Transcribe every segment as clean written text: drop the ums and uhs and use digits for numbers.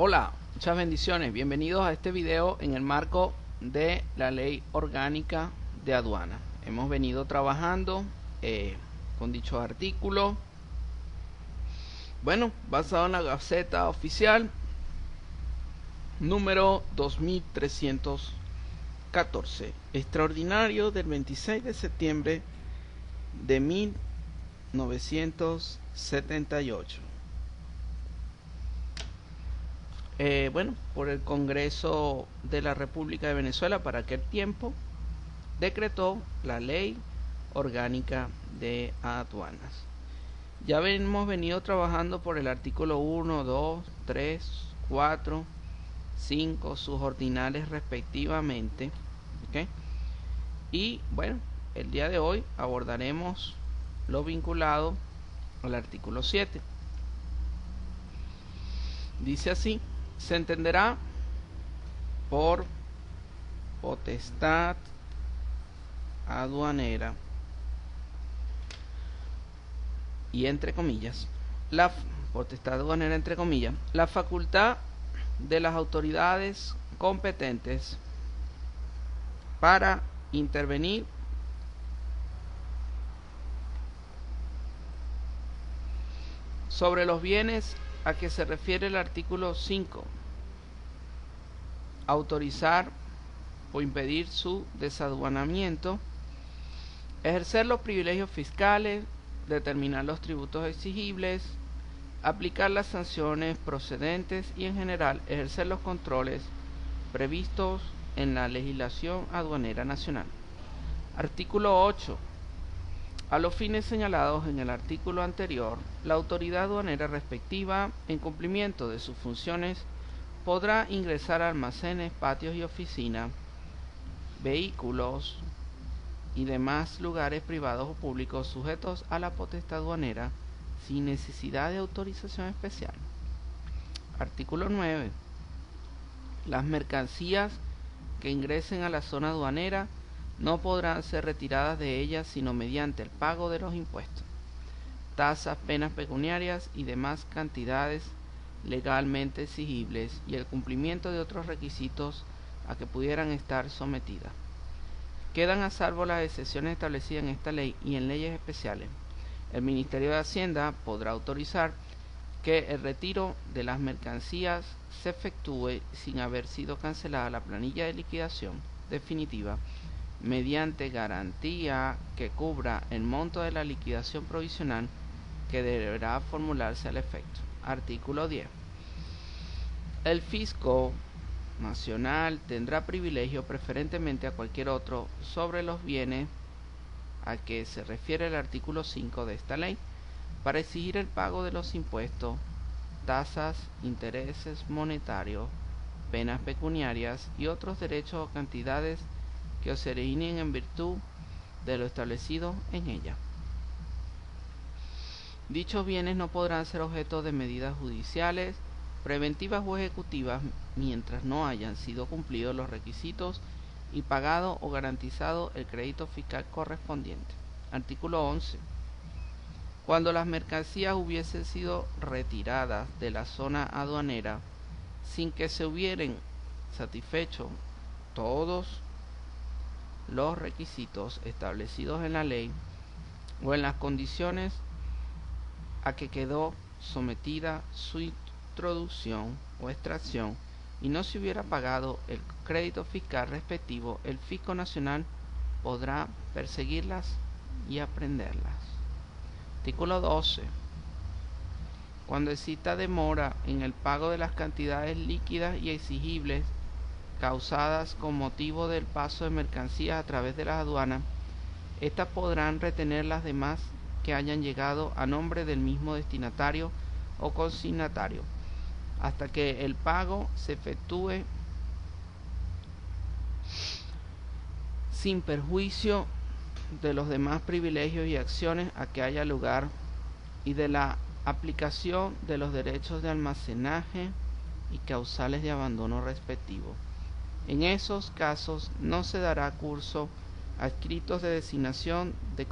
Hola, muchas bendiciones. Bienvenidos a este video en el marco de la Ley Orgánica de Aduana. Hemos venido trabajando con dicho artículo, basado en la Gaceta Oficial número 2314, extraordinario del 26 de septiembre de 1978. Por el Congreso de la República de Venezuela para aquel tiempo decretó la Ley Orgánica de Aduanas. Ya hemos venido trabajando por el artículo 1, 2, 3, 4, 5, sus ordinales respectivamente. Y el día de hoy abordaremos lo vinculado al artículo 7. Dice así: se entenderá por potestad aduanera, y entre comillas, la potestad aduanera entre comillas, la facultad de las autoridades competentes para intervenir sobre los bienes a que se refiere el artículo 5, autorizar o impedir su desaduanamiento, ejercer los privilegios fiscales, determinar los tributos exigibles, aplicar las sanciones procedentes y en general ejercer los controles previstos en la legislación aduanera nacional. Artículo 8. A los fines señalados en el artículo anterior, la autoridad aduanera respectiva, en cumplimiento de sus funciones, podrá ingresar a almacenes, patios y oficinas, vehículos y demás lugares privados o públicos sujetos a la potestad aduanera sin necesidad de autorización especial. Artículo 9. Las mercancías que ingresen a la zona aduanera no podrán ser retiradas de ellas sino mediante el pago de los impuestos, tasas, penas pecuniarias y demás cantidades legalmente exigibles y el cumplimiento de otros requisitos a que pudieran estar sometidas. Quedan a salvo las excepciones establecidas en esta ley y en leyes especiales. El Ministerio de Hacienda podrá autorizar que el retiro de las mercancías se efectúe sin haber sido cancelada la planilla de liquidación definitiva, mediante garantía que cubra el monto de la liquidación provisional que deberá formularse al efecto. Artículo 10. El fisco nacional tendrá privilegio preferentemente a cualquier otro sobre los bienes a que se refiere el artículo 5 de esta ley para exigir el pago de los impuestos, tasas, intereses monetarios, penas pecuniarias y otros derechos o cantidades que se originen en virtud de lo establecido en ella. Dichos bienes no podrán ser objeto de medidas judiciales, preventivas o ejecutivas mientras no hayan sido cumplidos los requisitos y pagado o garantizado el crédito fiscal correspondiente. Artículo 11. Cuando las mercancías hubiesen sido retiradas de la zona aduanera sin que se hubieran satisfecho todos los requisitos establecidos en la ley o en las condiciones a que quedó sometida su introducción o extracción y no se hubiera pagado el crédito fiscal respectivo, el Fisco Nacional podrá perseguirlas y aprehenderlas. Artículo 12. Cuando exista demora en el pago de las cantidades líquidas y exigibles causadas con motivo del paso de mercancías a través de las aduanas, estas podrán retener las demás que hayan llegado a nombre del mismo destinatario o consignatario, hasta que el pago se efectúe sin perjuicio de los demás privilegios y acciones a que haya lugar y de la aplicación de los derechos de almacenaje y causales de abandono respectivos. En esos casos no se dará curso a escritos de designación de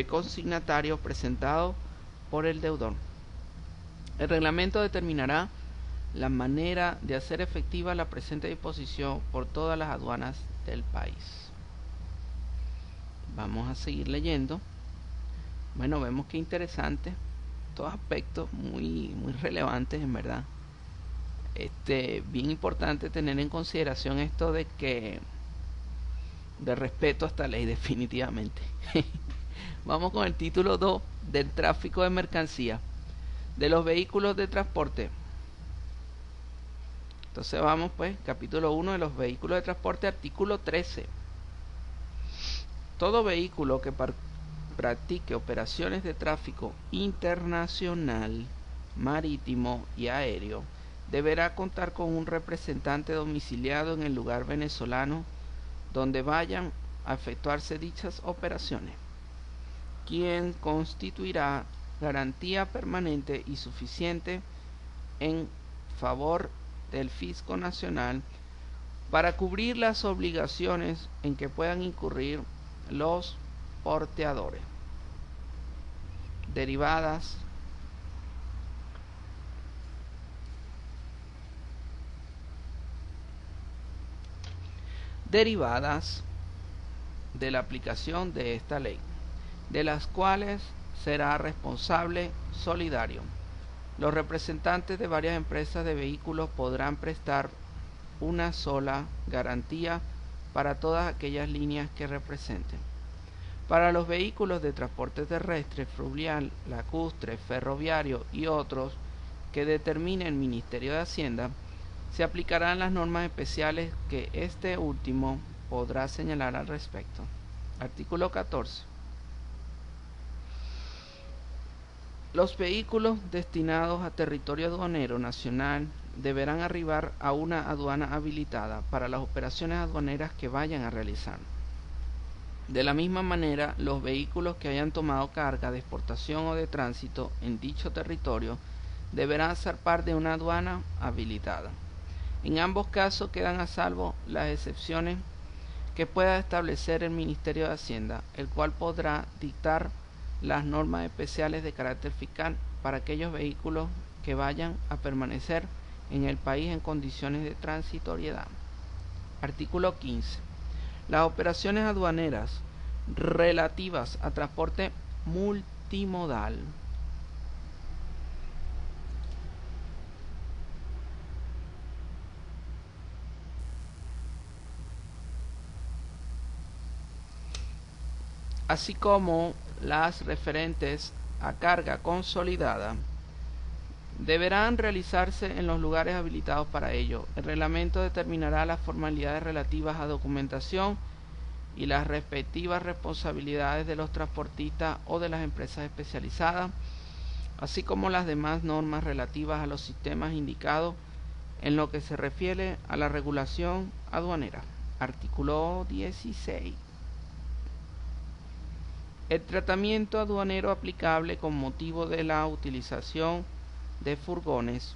consignatario presentados por el deudor. El reglamento determinará la manera de hacer efectiva la presente disposición por todas las aduanas del país. Vamos a seguir leyendo. Bueno, vemos que interesante, todos aspectos muy relevantes en verdad. Bien importante tener en consideración esto de respeto a esta ley, definitivamente. Vamos con el título 2 del tráfico de mercancías de los vehículos de transporte. Entonces vamos pues, capítulo 1 de los vehículos de transporte, artículo 13. Todo vehículo que practique operaciones de tráfico internacional, marítimo y aéreo deberá contar con un representante domiciliado en el lugar venezolano donde vayan a efectuarse dichas operaciones, quien constituirá garantía permanente y suficiente en favor del fisco nacional para cubrir las obligaciones en que puedan incurrir los porteadores. Derivadas de la aplicación de esta ley, de las cuales será responsable solidario. Los representantes de varias empresas de vehículos podrán prestar una sola garantía para todas aquellas líneas que representen. Para los vehículos de transporte terrestre, fluvial, lacustre, ferroviario y otros que determine el Ministerio de Hacienda, se aplicarán las normas especiales que este último podrá señalar al respecto. Artículo 14. Los vehículos destinados a territorio aduanero nacional deberán arribar a una aduana habilitada para las operaciones aduaneras que vayan a realizar. De la misma manera, los vehículos que hayan tomado carga de exportación o de tránsito en dicho territorio deberán zarpar de una aduana habilitada. En ambos casos quedan a salvo las excepciones que pueda establecer el Ministerio de Hacienda, el cual podrá dictar las normas especiales de carácter fiscal para aquellos vehículos que vayan a permanecer en el país en condiciones de transitoriedad. Artículo 15. Las operaciones aduaneras relativas a transporte multimodal así como las referentes a carga consolidada deberán realizarse en los lugares habilitados para ello. El reglamento determinará las formalidades relativas a documentación y las respectivas responsabilidades de los transportistas o de las empresas especializadas, así como las demás normas relativas a los sistemas indicados en lo que se refiere a la regulación aduanera. Artículo 16. El tratamiento aduanero aplicable con motivo de la utilización de furgones,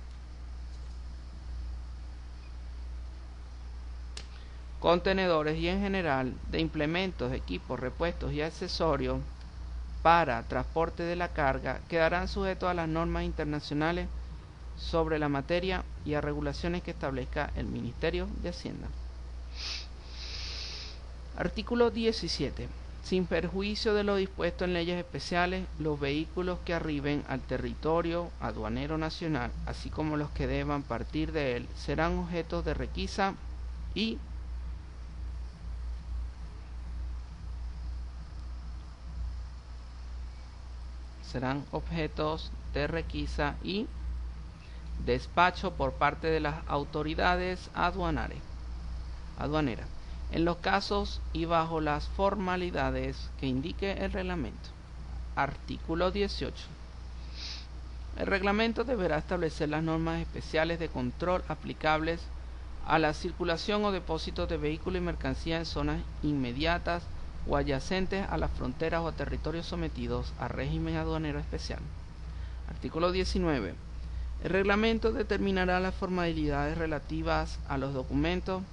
contenedores y en general de implementos, equipos, repuestos y accesorios para transporte de la carga quedarán sujetos a las normas internacionales sobre la materia y a regulaciones que establezca el Ministerio de Hacienda. Artículo 17. Sin perjuicio de lo dispuesto en leyes especiales, los vehículos que arriben al territorio aduanero nacional, así como los que deban partir de él, serán objetos de requisa y despacho por parte de las autoridades aduaneras, en los casos y bajo las formalidades que indique el reglamento. Artículo 18. El reglamento deberá establecer las normas especiales de control aplicables a la circulación o depósitos de vehículos y mercancías en zonas inmediatas o adyacentes a las fronteras o a territorios sometidos a régimen aduanero especial. Artículo 19. El reglamento determinará las formalidades relativas a los documentos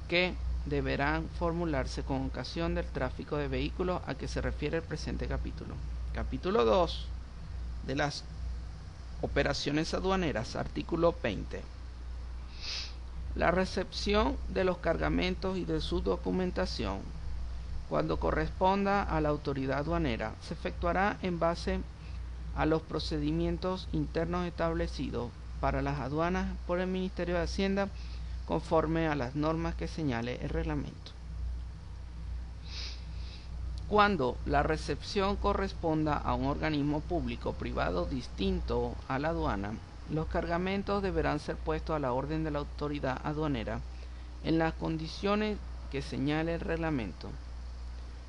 que deberán formularse con ocasión del tráfico de vehículos a que se refiere el presente capítulo. Capítulo 2 de las Operaciones aduaneras, artículo 20. La recepción de los cargamentos y de su documentación, cuando corresponda a la autoridad aduanera, se efectuará en base a los procedimientos internos establecidos para las aduanas por el Ministerio de Hacienda, conforme a las normas que señale el reglamento. Cuando la recepción corresponda a un organismo público o privado distinto a la aduana, los cargamentos deberán ser puestos a la orden de la autoridad aduanera en las condiciones que señale el reglamento.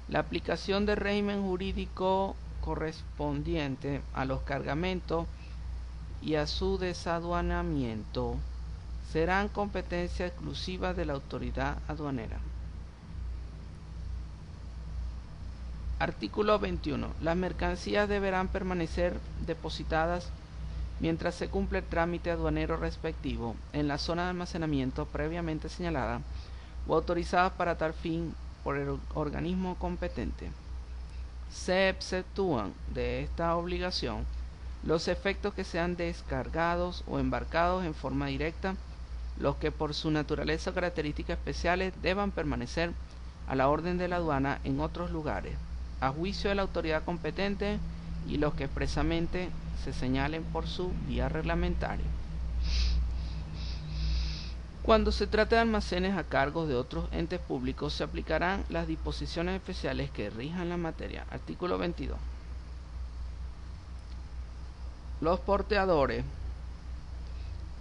La aplicación del régimen jurídico correspondiente a los cargamentos y a su desaduanamiento serán competencia exclusiva de la autoridad aduanera. Artículo 21. Las mercancías deberán permanecer depositadas mientras se cumple el trámite aduanero respectivo en la zona de almacenamiento previamente señalada o autorizadas para tal fin por el organismo competente. Se exceptúan de esta obligación los efectos que sean descargados o embarcados en forma directa, los que por su naturaleza o características especiales deban permanecer a la orden de la aduana en otros lugares, a juicio de la autoridad competente, y los que expresamente se señalen por su vía reglamentaria. Cuando se trate de almacenes a cargo de otros entes públicos, se aplicarán las disposiciones especiales que rijan la materia. Artículo 22. Los porteadores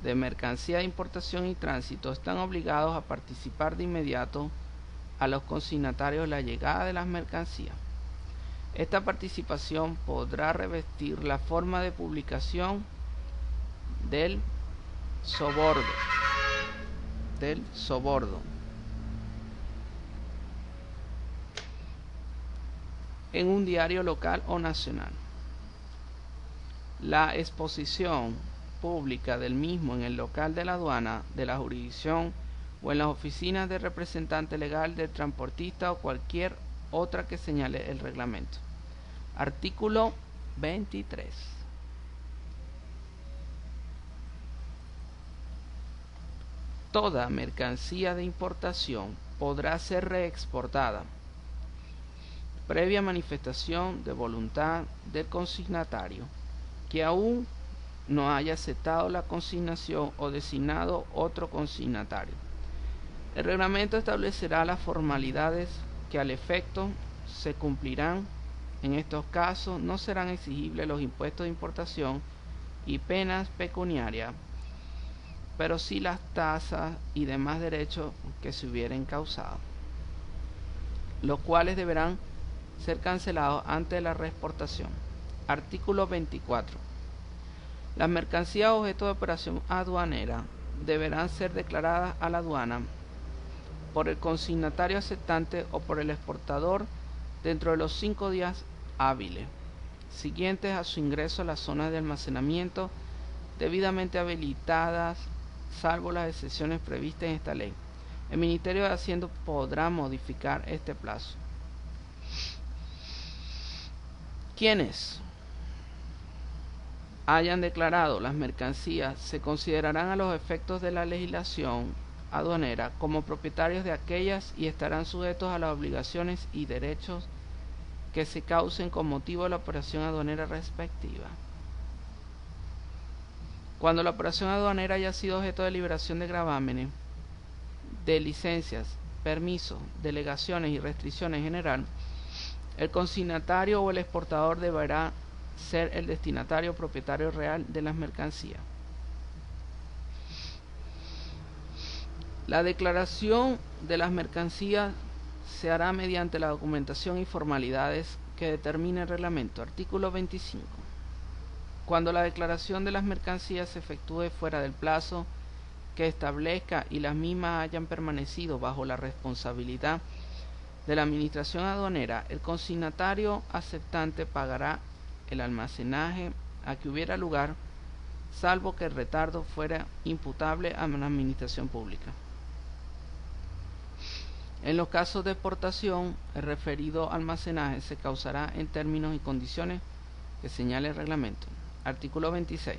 de mercancía de importación y tránsito están obligados a participar de inmediato a los consignatarios la llegada de las mercancías. Esta participación podrá revestir la forma de publicación del soborno en un diario local o nacional. La exposición pública del mismo en el local de la aduana, de la jurisdicción o en las oficinas del representante legal del transportista o cualquier otra que señale el reglamento. Artículo 23. Toda mercancía de importación podrá ser reexportada, previa manifestación de voluntad del consignatario, que aún no haya aceptado la consignación o designado otro consignatario. El reglamento establecerá las formalidades que al efecto se cumplirán. En estos casos no serán exigibles los impuestos de importación y penas pecuniarias, pero sí las tasas y demás derechos que se hubieran causado, los cuales deberán ser cancelados antes de la reexportación. Artículo 24. Las mercancías objeto de operación aduanera deberán ser declaradas a la aduana por el consignatario aceptante o por el exportador dentro de los 5 días hábiles siguientes a su ingreso a las zonas de almacenamiento debidamente habilitadas, salvo las excepciones previstas en esta ley. El Ministerio de Hacienda podrá modificar este plazo. Quienes hayan declarado las mercancías se considerarán a los efectos de la legislación aduanera como propietarios de aquellas y estarán sujetos a las obligaciones y derechos que se causen con motivo de la operación aduanera respectiva. Cuando la operación aduanera haya sido objeto de liberación de gravámenes, de licencias, permisos, delegaciones y restricciones en general, el consignatario o el exportador deberá ser el destinatario propietario real de las mercancías. La declaración de las mercancías se hará mediante la documentación y formalidades que determine el reglamento. Artículo 25. Cuando la declaración de las mercancías se efectúe fuera del plazo que establezca y las mismas hayan permanecido bajo la responsabilidad de la administración aduanera, el consignatario aceptante pagará el almacenaje a que hubiera lugar, salvo que el retardo fuera imputable a la administración pública. En los casos de exportación, el referido almacenaje se causará en términos y condiciones que señale el reglamento. Artículo 26.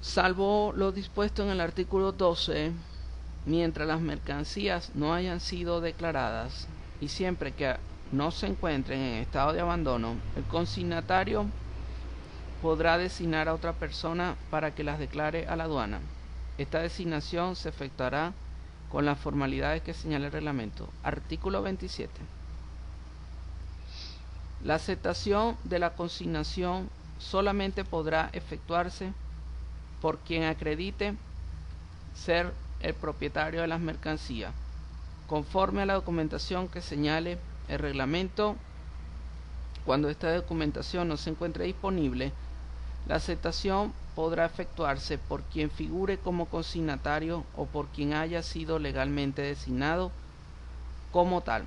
Salvo lo dispuesto en el artículo 12, mientras las mercancías no hayan sido declaradas y siempre que no se encuentren en estado de abandono, el consignatario podrá designar a otra persona para que las declare a la aduana. Esta designación se efectuará con las formalidades que señala el reglamento. Artículo 27. La aceptación de la consignación solamente podrá efectuarse por quien acredite ser el propietario de las mercancías, conforme a la documentación que señale el reglamento. Cuando esta documentación no se encuentre disponible, la aceptación podrá efectuarse por quien figure como consignatario o por quien haya sido legalmente designado como tal.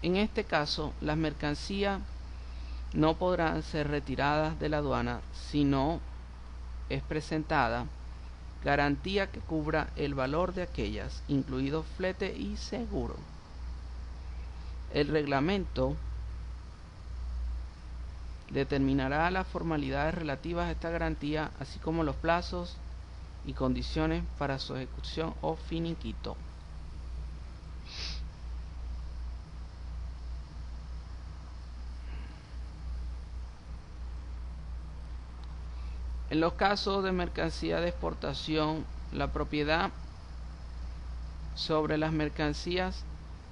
En este caso, las mercancías no podrán ser retiradas de la aduana si no es presentada garantía que cubra el valor de aquellas, incluido flete y seguro. El reglamento determinará las formalidades relativas a esta garantía, así como los plazos y condiciones para su ejecución o finiquito. En los casos de mercancía de exportación, la propiedad sobre las mercancías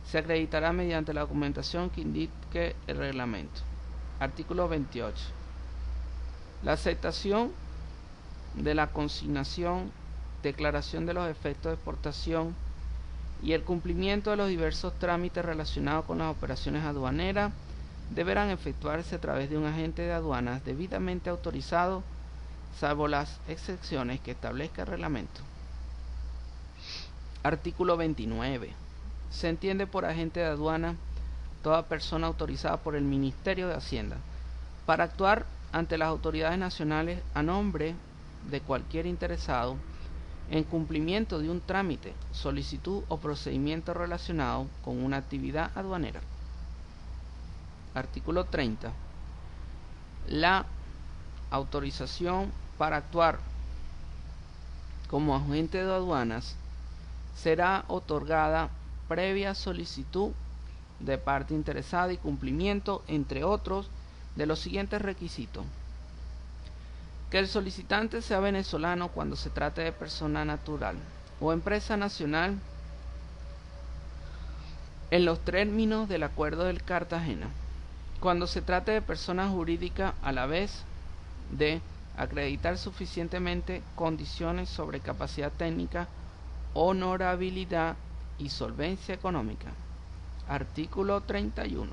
se acreditará mediante la documentación que indique el reglamento. Artículo 28. La aceptación de la consignación, declaración de los efectos de exportación y el cumplimiento de los diversos trámites relacionados con las operaciones aduaneras deberán efectuarse a través de un agente de aduanas debidamente autorizado, salvo las excepciones que establezca el reglamento. Artículo 29. Se entiende por agente de aduana toda persona autorizada por el Ministerio de Hacienda para actuar ante las autoridades nacionales a nombre de cualquier interesado en cumplimiento de un trámite, solicitud o procedimiento relacionado con una actividad aduanera. Artículo 30. La autorización para actuar como agente de aduanas será otorgada previa solicitud de parte interesada y cumplimiento, entre otros, de los siguientes requisitos: que el solicitante sea venezolano cuando se trate de persona natural o empresa nacional en los términos del Acuerdo del Cartagena, cuando se trate de persona jurídica, a la vez de acreditar suficientemente condiciones sobre capacidad técnica, honorabilidad y solvencia económica. Artículo 31.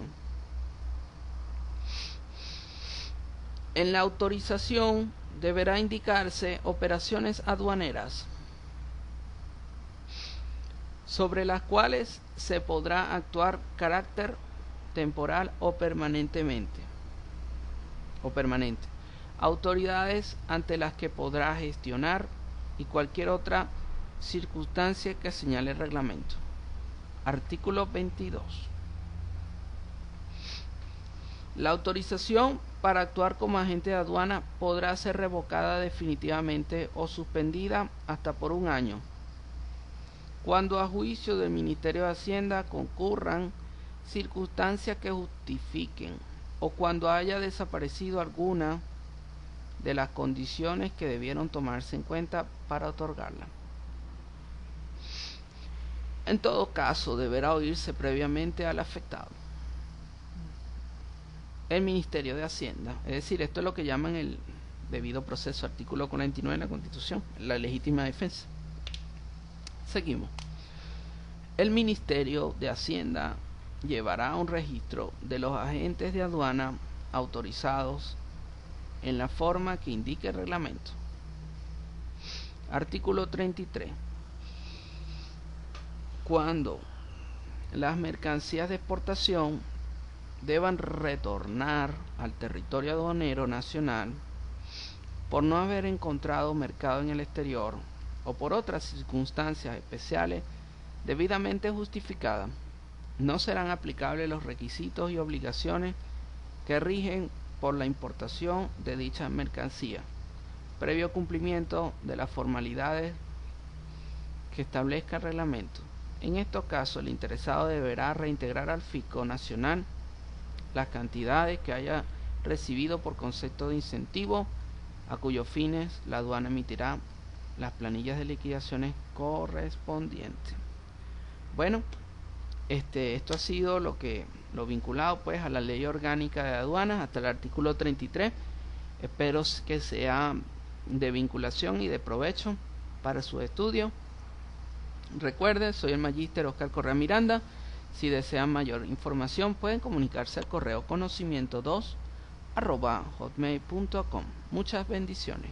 En la autorización deberá indicarse operaciones aduaneras sobre las cuales se podrá actuar carácter temporal o permanente, autoridades ante las que podrá gestionar y cualquier otra circunstancia que señale el reglamento. Artículo 22. La autorización para actuar como agente de aduana podrá ser revocada definitivamente o suspendida hasta por un año, cuando a juicio del Ministerio de Hacienda concurran circunstancias que justifiquen o cuando haya desaparecido alguna de las condiciones que debieron tomarse en cuenta para otorgarla. En todo caso, deberá oírse previamente al afectado el Ministerio de Hacienda. Es decir, esto es lo que llaman el debido proceso, artículo 49 de la Constitución, la legítima defensa. Seguimos. El Ministerio de Hacienda llevará un registro de los agentes de aduana autorizados en la forma que indique el reglamento. Artículo 33. Cuando las mercancías de exportación deban retornar al territorio aduanero nacional por no haber encontrado mercado en el exterior o por otras circunstancias especiales debidamente justificadas, no serán aplicables los requisitos y obligaciones que rigen por la importación de dicha mercancía, previo cumplimiento de las formalidades que establezca el reglamento. En estos casos, el interesado deberá reintegrar al fisco nacional las cantidades que haya recibido por concepto de incentivo, a cuyos fines la aduana emitirá las planillas de liquidaciones correspondientes. Bueno, esto ha sido lo vinculado pues a la ley orgánica de aduanas hasta el artículo 33. Espero que sea de vinculación y de provecho para su estudio. Recuerden, soy el magíster Oscar Correa Miranda. Si desean mayor información pueden comunicarse al correo conocimiento2@hotmail.com. Muchas bendiciones.